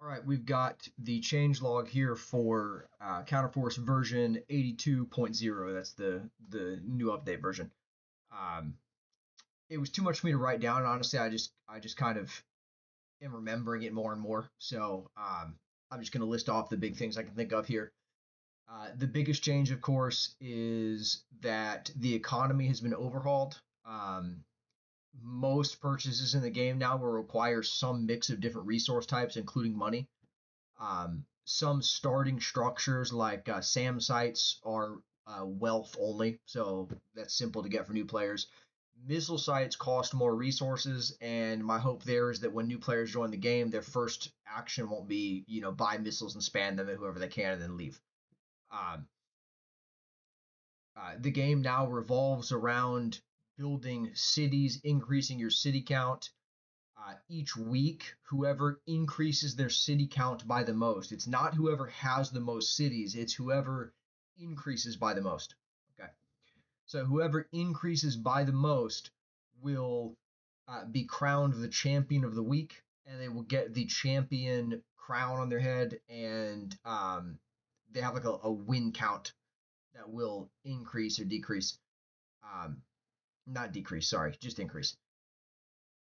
All right, we've got the changelog here for Counterforce version 82.0. That's the new update version. Um, it was too much for me to write down. And honestly, I just kind of am remembering it more and more. So I'm just going to list off the big things I can think of here. The biggest change, of course, is that the economy has been overhauled. Most purchases in the game now will require some mix of different resource types, including money. Some starting structures like SAM sites are wealth only, so that's simple to get for new players. Missile sites cost more resources, and my hope there is that when new players join the game, their first action won't be, buy missiles and span them at whoever they can and then leave. Um, the game now revolves around building cities, increasing your city count, each week, whoever increases their city count by the most. It's not whoever has the most cities, it's whoever increases by the most. Okay. So whoever increases by the most will be crowned the champion of the week, and they will get the champion crown on their head, and they have like a win count that will increase or decrease. Um, Not decrease, sorry, just increase.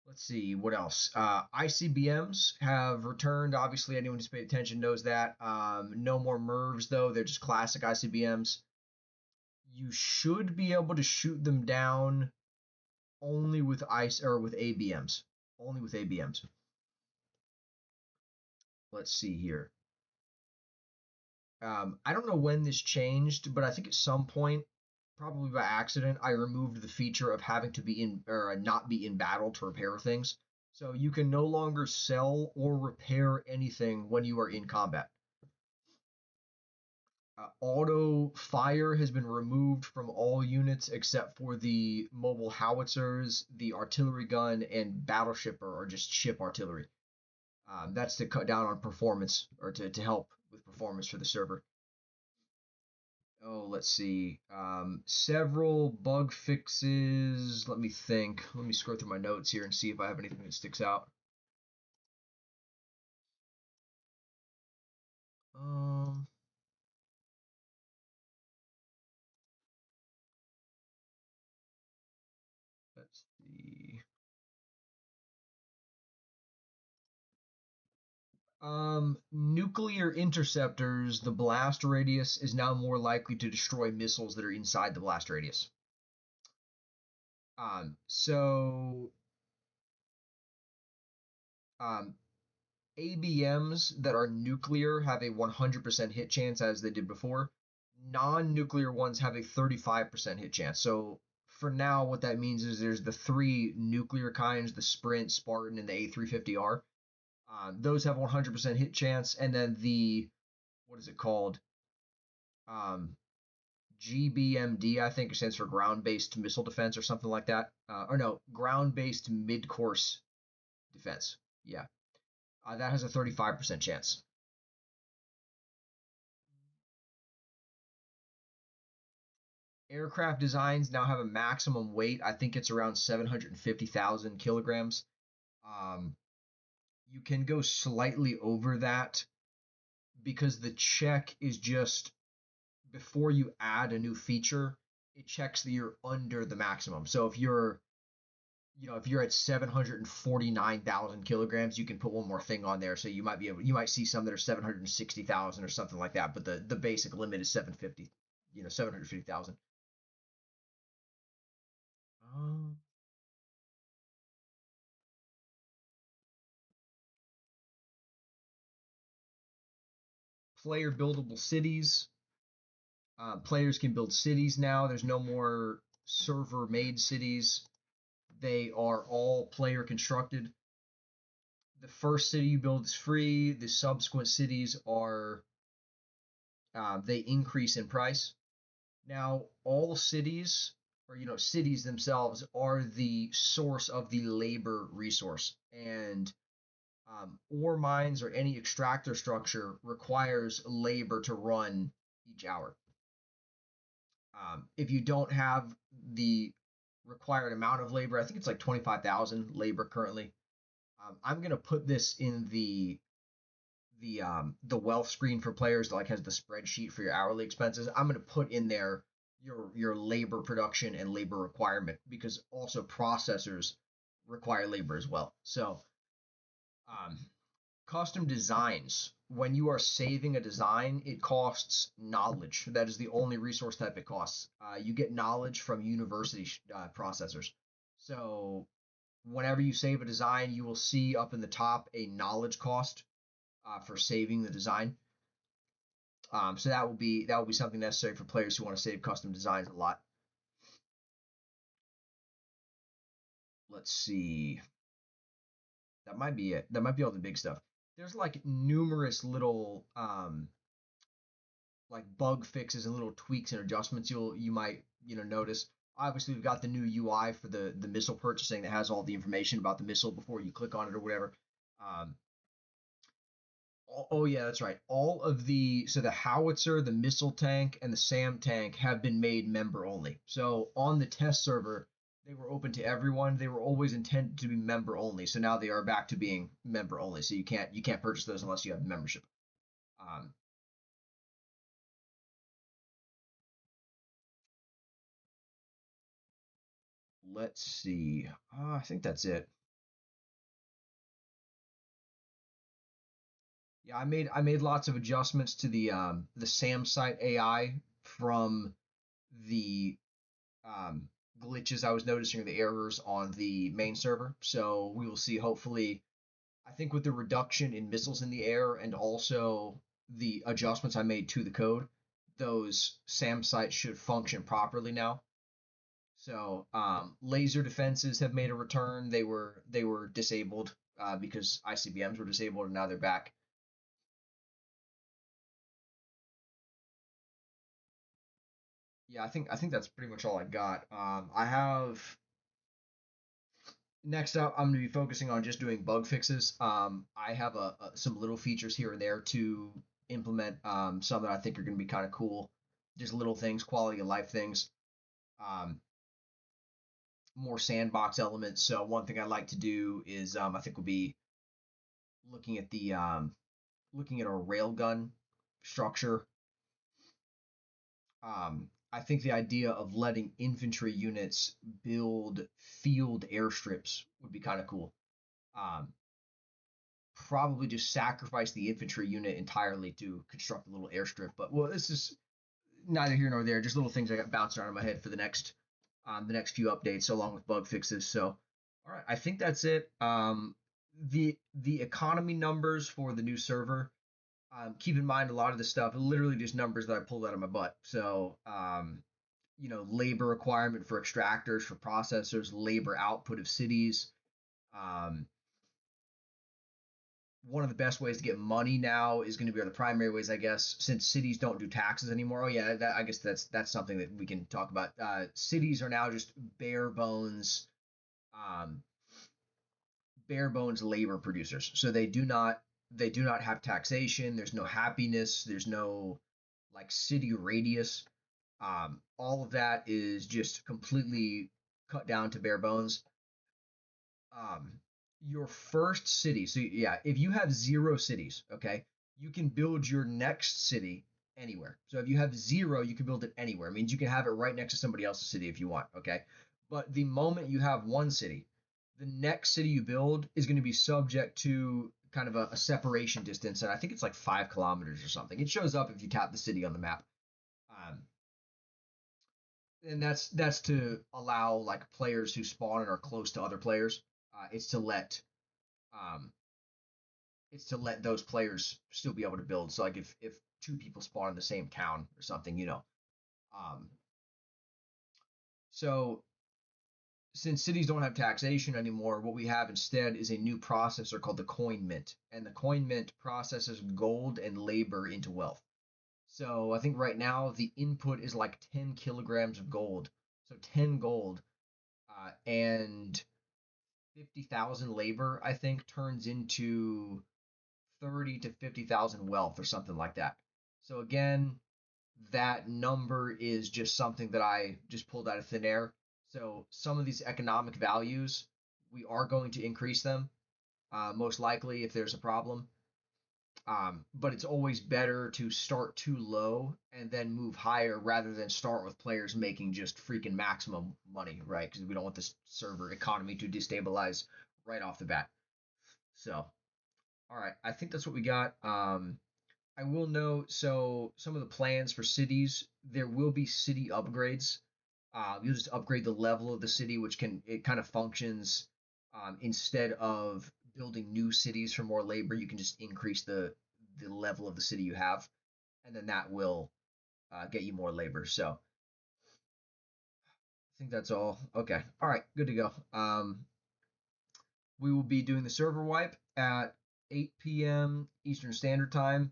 Let's see what else. ICBMs have returned. Obviously, anyone who's paid attention knows that. No more MIRVs though; they're just classic ICBMs. You should be able to shoot them down only with ice or with ABMs. Only with ABMs. Let's see here. I don't know when this changed, but I think at some point, probably by accident, I removed the feature of having to be in or not be in battle to repair things. So you can no longer sell or repair anything when you are in combat. Auto fire has been removed from all units except for the mobile howitzers, the artillery gun, and battleship or just ship artillery. That's to cut down on performance or to help with performance for the server. Oh, let's see. Several bug fixes. Let me think. Let me scroll through my notes here and see if I have anything that sticks out. Um, let's see. Nuclear interceptors, the blast radius is now more likely to destroy missiles that are inside the blast radius. So um, ABMs that are nuclear have a 100% hit chance as they did before. Non-nuclear ones have a 35% hit chance. So for now, what that means is there's the three nuclear kinds: the Sprint, Spartan, and the A350R. Those have 100% hit chance, and then the what is it called? Um, GBMD, I think it stands for ground-based missile defense or something like that. Or no, ground-based mid-course defense. Yeah, that has a 35% chance. Aircraft designs now have a maximum weight. I think it's around 750,000 kilograms. Um, you can go slightly over that because the check is just before you add a new feature, it checks that you're under the maximum. So if you're at 749,000 kilograms, you can put one more thing on there. So you might see some that are 760,000 or something like that. But the basic limit is 750, 750,000. Um, Player buildable cities. Players can build cities now. There's no more server made cities. They are all player constructed. The first city you build is free. The subsequent cities are they increase in price. Now, all cities, or cities themselves, are the source of the labor resource, and ore mines or any extractor structure requires labor to run each hour. If you don't have the required amount of labor, I think it's like 25,000 labor currently. I'm going to put this in the the wealth screen for players that like has the spreadsheet for your hourly expenses. I'm going to put in there your labor production and labor requirement because also processors require labor as well. So um, custom designs. When you are saving a design, it costs knowledge. That is the only resource type it costs. You get knowledge from university processors. So whenever you save a design, you will see up in the top a knowledge cost for saving the design. So that will be something necessary for players who want to save custom designs a lot. Let's see. That might be it. That might be all the big stuff. There's like numerous little like bug fixes and little tweaks and adjustments you might notice. Obviously, we've got the new UI for the missile purchasing that has all the information about the missile before you click on it or whatever. Um, oh yeah, that's right. All of the howitzer, the missile tank, and the SAM tank have been made member only. So on the test server, they were open to everyone. They were always intended to be member only. So now they are back to being member only. So you can't purchase those unless you have membership. Um, let's see. I think that's it. Yeah, I made lots of adjustments to the SAM site AI from the um, glitches I was noticing or the errors on the main server. So we will see. Hopefully, I think with the reduction in missiles in the air and also the adjustments I made to the code, those SAM sites should function properly now. So laser defenses have made a return. They were disabled because ICBMs were disabled, and now they're back. Yeah, I think that's pretty much all I got. I have next up. I'm going to be focusing on just doing bug fixes. I have some little features here and there to implement. Some that I think are going to be kind of cool. Just little things, quality of life things. Um, More sandbox elements. So one thing I'd like to do is I think we'll be looking at the looking at a railgun structure. I think the idea of letting infantry units build field airstrips would be kind of cool. Um, Probably just sacrifice the infantry unit entirely to construct a little airstrip. But well, this is neither here nor there. Just little things I got bouncing around in my head for the next few updates, along with bug fixes. So, all right, I think that's it. The economy numbers for the new server. Keep in mind a lot of the stuff, literally just numbers that I pulled out of my butt. So, labor requirement for extractors, for processors, labor output of cities. Um, One of the best ways to get money now is going to be, or the primary ways, I guess, since cities don't do taxes anymore. Oh yeah, I guess that's something that we can talk about. Cities are now just um, bare bones labor producers. So they do not have taxation. There's no happiness. There's no like city radius. All of that is just completely cut down to bare bones. um, your first city. So yeah, if you have 0 cities, okay, you can build your next city anywhere. So if you have 0, you can build it anywhere. It means you can have it right next to somebody else's city if you want, okay? But the moment you have 1 city, the next city you build is going to be subject to kind of a separation distance, and I think it's like 5 kilometers or something. It shows up if you tap the city on the map. Um, and that's to allow like players who spawn and are close to other players. It's to let um, those players still be able to build. So like if 2 people spawn in the. Same town or something. Um, so since cities don't have taxation anymore, what we have instead is a new processor called the coin mint, and the coin mint processes gold and labor into wealth. So I think right now the input is like 10 kilograms of gold, so 10 gold, and 50,000 labor. I think turns into 30 to 50,000 wealth or something like that. So again, that number is just something that I just pulled out of thin air. So some of these economic values, we are going to increase them, most likely if there's a problem. But it's always better to start too low and then move higher rather than start with players making just freaking maximum money, right? Because we don't want this server economy to destabilize right off the bat. So, all right, I think that's what we got. I will note, so some of the plans for cities, there will be city upgrades. You'll just upgrade the level of the city, which it kind of functions instead of building new cities for more labor. You can just increase the level of the city you have, and then that will get you more labor. So I think that's all. Okay, all right, good to go. We will be doing the server wipe at 8 p.m. Eastern Standard Time.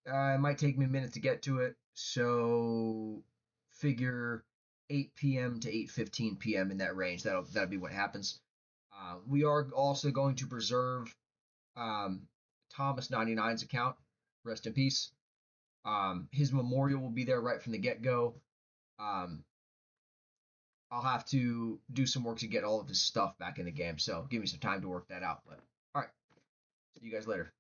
It might take me a minute to get to it, so figure 8 p.m. to 8:15 p.m. in that range. That'll be what happens. We are also going to preserve um, Thomas 99's account. Rest in peace. His memorial will be there right from the get go. Um, I'll have to do some work to get all of his stuff back in the game, so give me some time to work that out. But all right, see you guys later.